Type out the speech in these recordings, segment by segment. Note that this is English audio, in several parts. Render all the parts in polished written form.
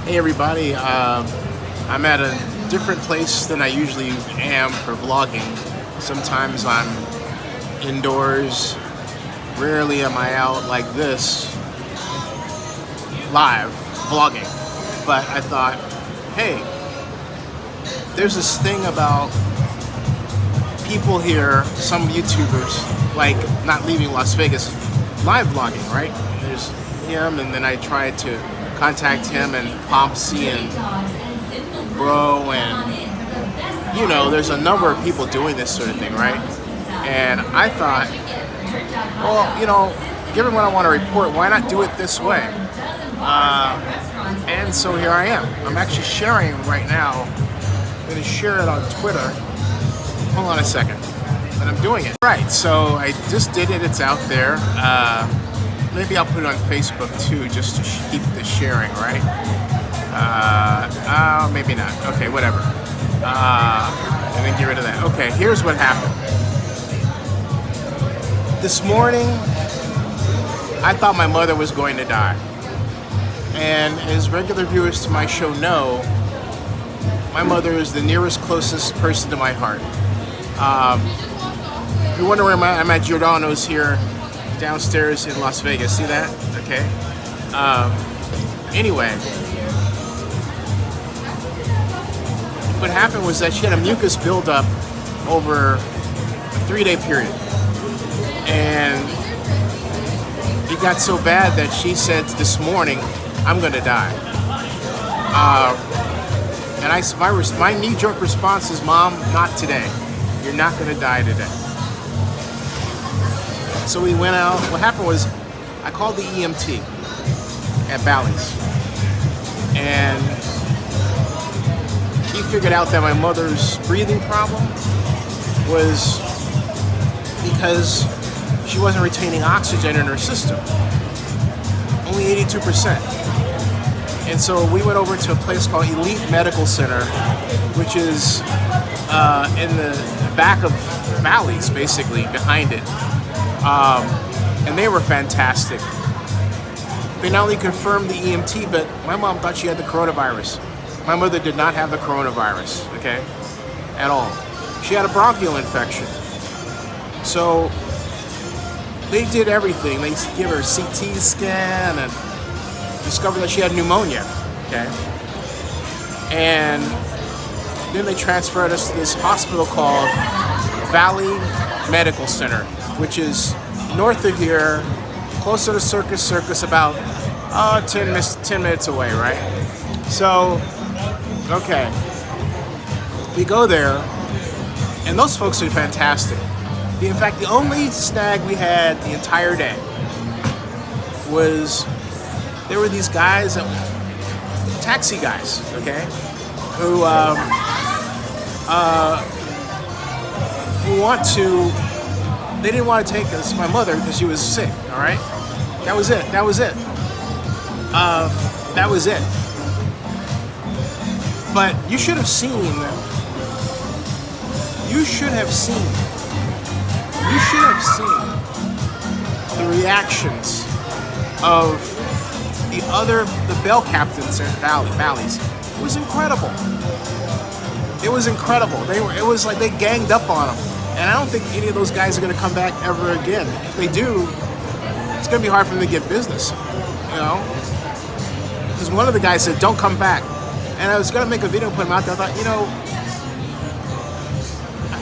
Hey everybody, I'm at a different place than I usually am for vlogging. Sometimes I'm indoors, rarely am I out like this, live, vlogging. But I thought, hey, there's this thing about people here, some YouTubers, like not leaving Las Vegas, live vlogging, right? There's him, and then I tried to contact him and Pompsy and Bro, and you know, there's a number of people doing this sort of thing, right? And I thought, well, you know, given what I want to report, why not do it this way? And so here I am. I'm actually sharing right now. I'm going to share it on Twitter. Hold on a second. And I'm doing it. Right, so I just did it. It's out there. Maybe I'll put it on Facebook too, just to keep the sharing, right? Maybe not. Okay, whatever. And then get rid of that. Okay, here's what happened. This morning, I thought my mother was going to die. And as regular viewers to my show know, my mother is the nearest, closest person to my heart. If you're wondering where I'm at Giordano's here, downstairs in Las Vegas. See that? Okay. Anyway, what happened was that she had a mucus buildup over a 3-day period. And it got so bad that she said this morning, I'm gonna die. And my knee-jerk response is, Mom, not today. You're not gonna die today. So we went out. What happened was, I called the EMT at Bally's, and he figured out that my mother's breathing problem was because she wasn't retaining oxygen in her system, only 82%. And so we went over to a place called Elite Medical Center, which is in the back of Bally's, basically, behind it. And they were fantastic. They not only confirmed the EMT, but my mom thought she had the coronavirus. My mother did not have the coronavirus, okay, at all. She had a bronchial infection. So they did everything. They gave her a CT scan and discovered that she had pneumonia, okay? And then they transferred us to this hospital called Valley Medical Center, which is north of here, closer to Circus, about 10 minutes away, right? So, okay, we go there, and those folks are fantastic. In fact, the only snag we had the entire day was there were these guys, taxi guys, okay, who they didn't want to take us, my mother, because she was sick, all right? That was it. That was it. But you should have seen the reactions of the bell captains at Bally's. It was incredible. It was incredible. It was like they ganged up on them. And I don't think any of those guys are going to come back ever again. If they do, it's going to be hard for them to get business, you know? Because one of the guys said, don't come back. And I was going to make a video and put him out there. I thought, you know,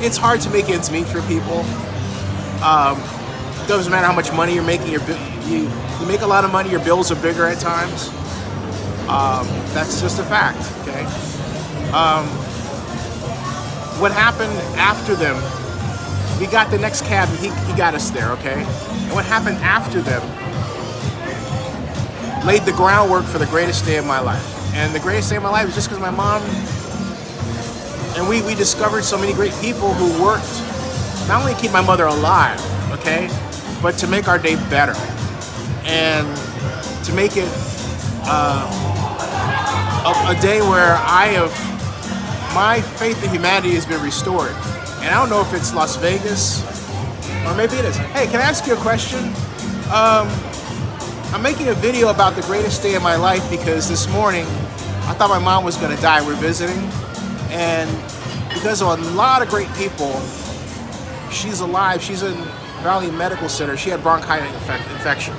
it's hard to make ends meet for people. It doesn't matter how much money you're making. You make a lot of money, your bills are bigger at times. That's just a fact, okay? What happened after them, we got the next cab, and he got us there, okay? And what happened after them laid the groundwork for the greatest day of my life. And the greatest day of my life was just because my mom, and we discovered so many great people who worked, not only to keep my mother alive, okay, but to make our day better. And to make it a day where my faith in humanity has been restored. And I don't know if it's Las Vegas, or maybe it is. Hey, can I ask you a question? I'm making a video about the greatest day of my life because this morning I thought my mom was going to die. We're visiting, and because of a lot of great people, she's alive. She's in Valley Medical Center. She had bronchitis infection,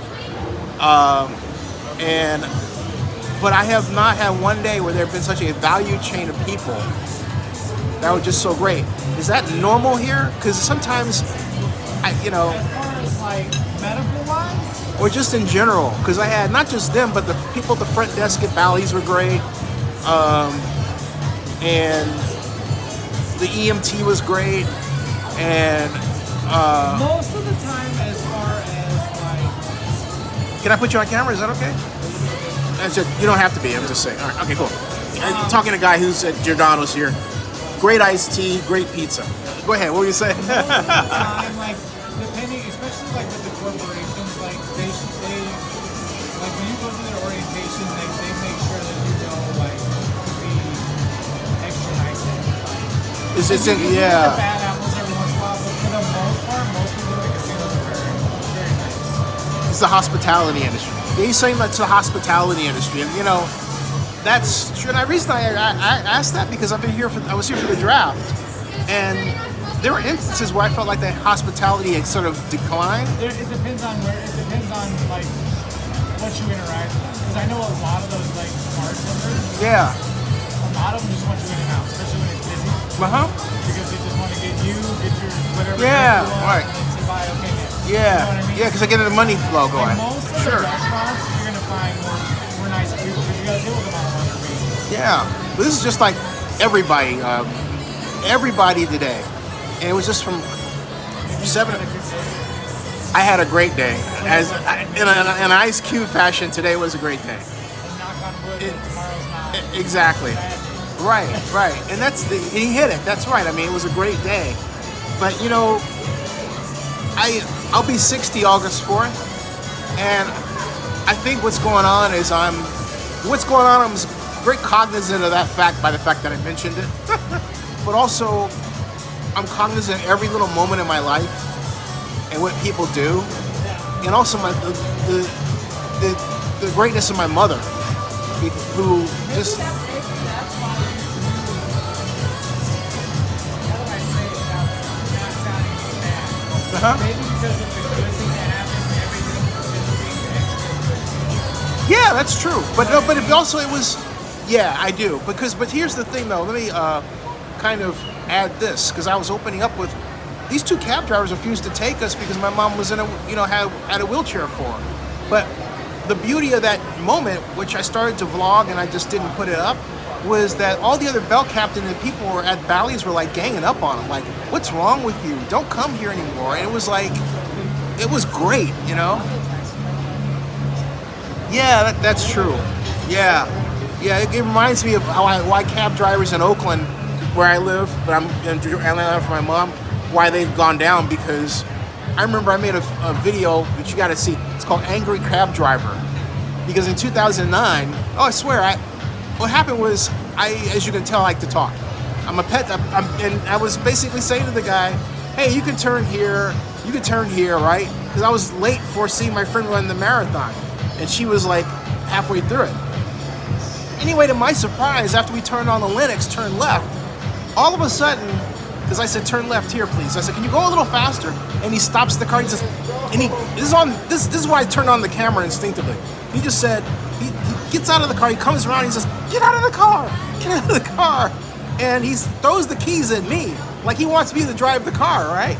but I have not had one day where there have been such a value chain of people that was just so great. Is that normal here? Because sometimes, As far as like medical wise, or just in general, because I had not just them, but the people at the front desk at Bally's were great, and the EMT was great, and most of the time, as far as like, can I put you on camera? Is that okay? That's it. You don't have to be. I'm just saying. All right. Okay. Cool. I'm talking to a guy who's at Giordano's here. Great iced tea, great pizza. Go ahead. What were you saying? most of the time, like depending, especially like with the corporations, like they like when you go to their orientation, like they make sure that you know like to be extra nice to everybody. Is it? You can Yeah. get the bad apples every once in a while, but for the most part, most people in the casinos are very, very nice. It's the hospitality industry. Yeah, he's saying that's the hospitality industry, and that's true. And the reason I asked that because I was here for the draft, and there were instances where I felt like the hospitality had sort of declined. It depends on like what you interact with. Because I know a lot of those like bartenders. Yeah. A lot of them just want you in and out, especially when it's busy. Because they just want to get your whatever. Yeah, you want, right. And then say bye, okay, next. Yeah. You know what I mean? Yeah, because I get the money flow going. And most of the restaurants, you're gonna find more nice people because you gotta deal with them on a regular basis. Yeah. But this is just like everybody today, and it was just from 7. I had a great day. In an Ice Cube fashion, today was a great day. And knock on wood, tomorrow's not. Exactly. Right. And he hit it. That's right. I mean, it was a great day. But I'll be 60 August 4th, and I think what's going on is I'm very cognizant of that fact by the fact that I mentioned it, but also I'm cognizant of every little moment in my life and what people do, and also the greatness of my mother, who just. Maybe because of the good thing that happens, everything just seems extra good. Yeah, that's true. But it was. Yeah, I do. But here's the thing, though. Let me kind of add this, because I was opening up with these 2 cab drivers refused to take us because my mom was in had a wheelchair for her. But the beauty of that moment, which I started to vlog and I just didn't put it up, was that all the other bell captain and people were at Bally's were like ganging up on him, like, "What's wrong with you? Don't come here anymore." And it was like, it was great, Yeah, that's true. Yeah, it reminds me of why cab drivers in Oakland, where I live, but I'm in Atlanta for my mom, why they've gone down, because I remember I made a video that you got to see. It's called Angry Cab Driver, because in 2009, I swear, what happened was, as you can tell, I like to talk. I'm a pet, and I was basically saying to the guy, "Hey, you can turn here, right?" Because I was late for seeing my friend run the marathon, and she was like halfway through it. Anyway, to my surprise, after we turned on the Linux, turn left, all of a sudden, because I said, "Turn left here, please." I said, "Can you go a little faster?" And he stops the car. He says, this is why I turned on the camera instinctively. He just said, he gets out of the car. He comes around. He says, "Get out of the car! Get out of the car!" And he throws the keys at me, like he wants me to drive the car. Right?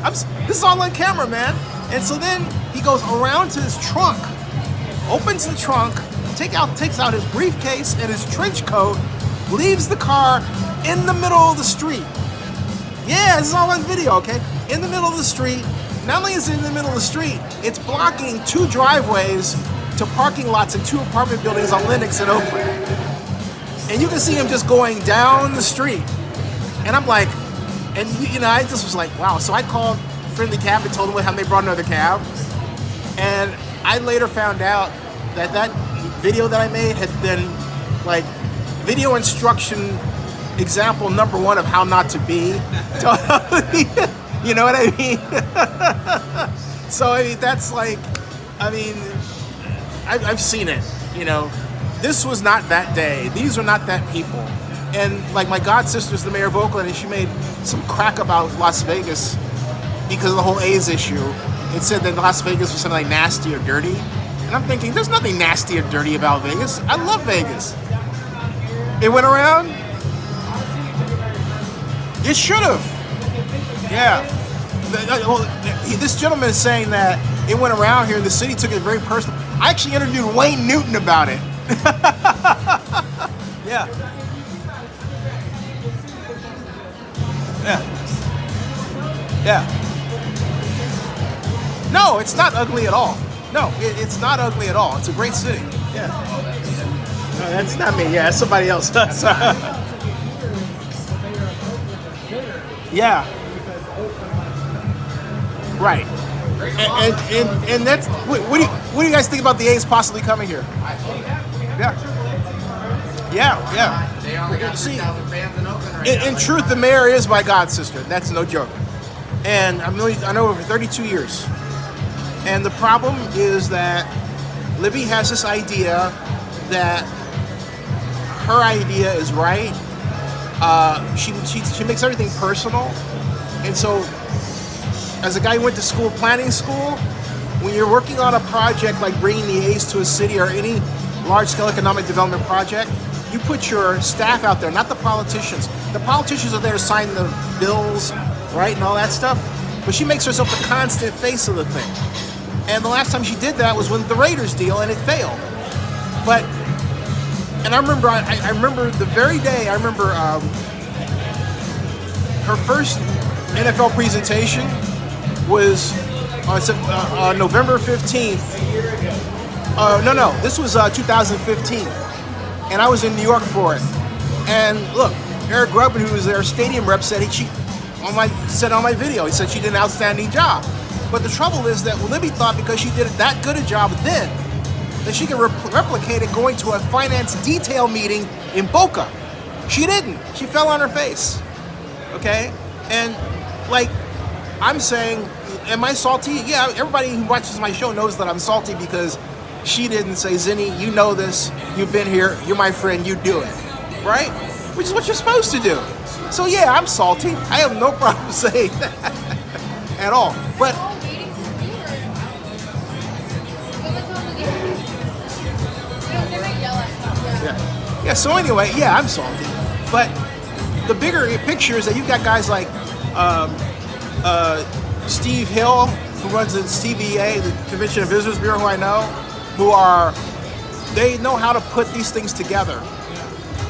This is all on camera, man. And so then he goes around to his trunk, opens the trunk, takes out his briefcase and his trench coat, leaves the car in the middle of the street. Yeah, this is all on video, okay? In the middle of the street. Not only is it in the middle of the street, it's blocking 2 driveways to parking lots in 2 apartment buildings on Lenox in Oakland. And you can see him just going down the street. And I'm like, and I just was like, wow. So I called Friendly Cab and told them how they brought another cab. And I later found out that video that I made had been like video instruction example number 1 of how not to be. You know what I mean? So I mean, that's like, I mean, I've seen it, this was not that day. These are not that people. And like my god sister's the mayor of Oakland, and she made some crack about Las Vegas because of the whole A's issue. It said that Las Vegas was something like nasty or dirty. And I'm thinking, there's nothing nasty or dirty about Vegas. I love Vegas. It went around? It should have. Yeah. This gentleman is saying that it went around here, the city took it very personal. I actually interviewed Wayne Newton about it. Yeah. Yeah. Yeah. No, it's not ugly at all. No, it's not ugly at all. It's a great city. Yeah. No, that's not me. Yeah, that's somebody else. Yeah. Right. And that's what do you guys think about the A's possibly coming here? Yeah. Yeah, yeah. They only got 3,000 fans in Oakland right now. In truth, the mayor is my god sister. That's no joke. And I know her for 32 years. And the problem is that Libby has this idea that her idea is right. She makes everything personal. And so, as a guy who went to school, planning school, when you're working on a project like bringing the A's to a city or any large-scale economic development project, you put your staff out there, not the politicians. The politicians are there to sign the bills, right, and all that stuff. But she makes herself the constant face of the thing. And the last time she did that was with the Raiders deal, and it failed. And I remember the very day, her first NFL presentation was on November 15th. No, this was 2015. And I was in New York for it. And look, Eric Grubbin, who was their stadium rep, said on my video, he said she did an outstanding job. But the trouble is that Libby thought because she did that good a job then, that she could replicate it going to a finance detail meeting in Boca. She didn't. She fell on her face. Okay? And like, I'm saying, am I salty? Yeah, everybody who watches my show knows that I'm salty because she didn't say, Zinni, you know this, you've been here, you're my friend, you do it. Right? Which is what you're supposed to do. So yeah, I'm salty. I have no problem saying that at all. But yeah, so anyway, yeah, I'm salty. But the bigger picture is that you've got guys like Steve Hill, who runs the CVA, the Convention and Visitors Bureau, who I know, they know how to put these things together.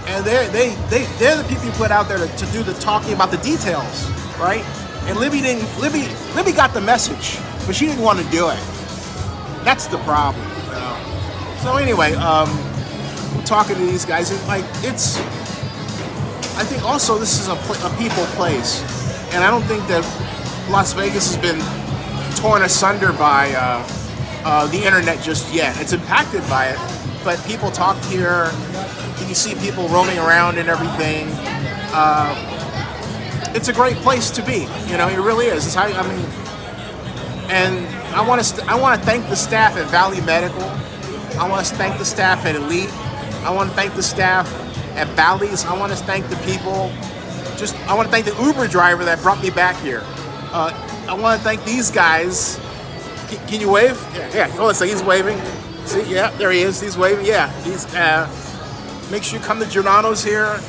And they're the people you put out there to do the talking about the details, right? And Libby got the message, but she didn't want to do it. That's the problem. You know? So anyway, I'm talking to these guys, and like I think also this is a people place, and I don't think that Las Vegas has been torn asunder by the internet just yet. It's impacted by it, but people talk here. You see people roaming around and everything. It's a great place to be. You know, it really is. And I want to thank the staff at Valley Medical. I want to thank the staff at Elite. I want to thank the staff at Bally's. I want to thank the people. I want to thank the Uber driver that brought me back here. I want to thank these guys. Can you wave? Yeah. Hold on a second. He's waving. See? Yeah, there he is. He's waving. Yeah. Make sure you come to Giordano's here.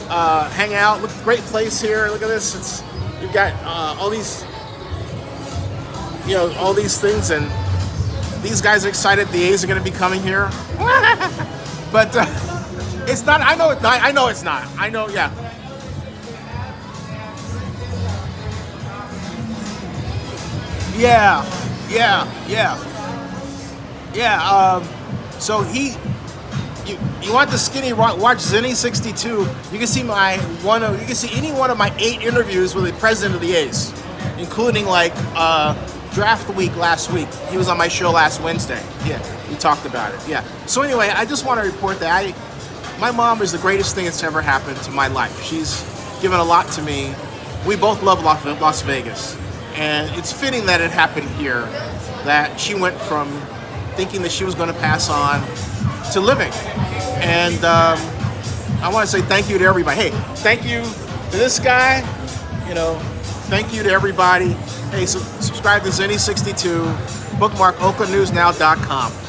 Hang out. Look, great place here. Look at this. You've got all these, all these things, and these guys are excited. The A's are going to be coming here. But it's not. I know it's not. I know it's not. I know. Yeah. Yeah. So you want the skinny? Watch Zinni 62. You can see you can see any one of my 8 interviews with the president of the A's, including like draft week last week. He was on my show last Wednesday. Yeah, we talked about it. Yeah. So anyway, I just want to report that my mom is the greatest thing that's ever happened to my life. She's given a lot to me. We both love Las Vegas, and it's fitting that it happened here. That she went from thinking that she was going to pass on to living. And I want to say thank you to everybody. Hey, thank you to this guy. Thank you to everybody. Hey, subscribe to Zenny62. Bookmark OaklandNewsNow.com.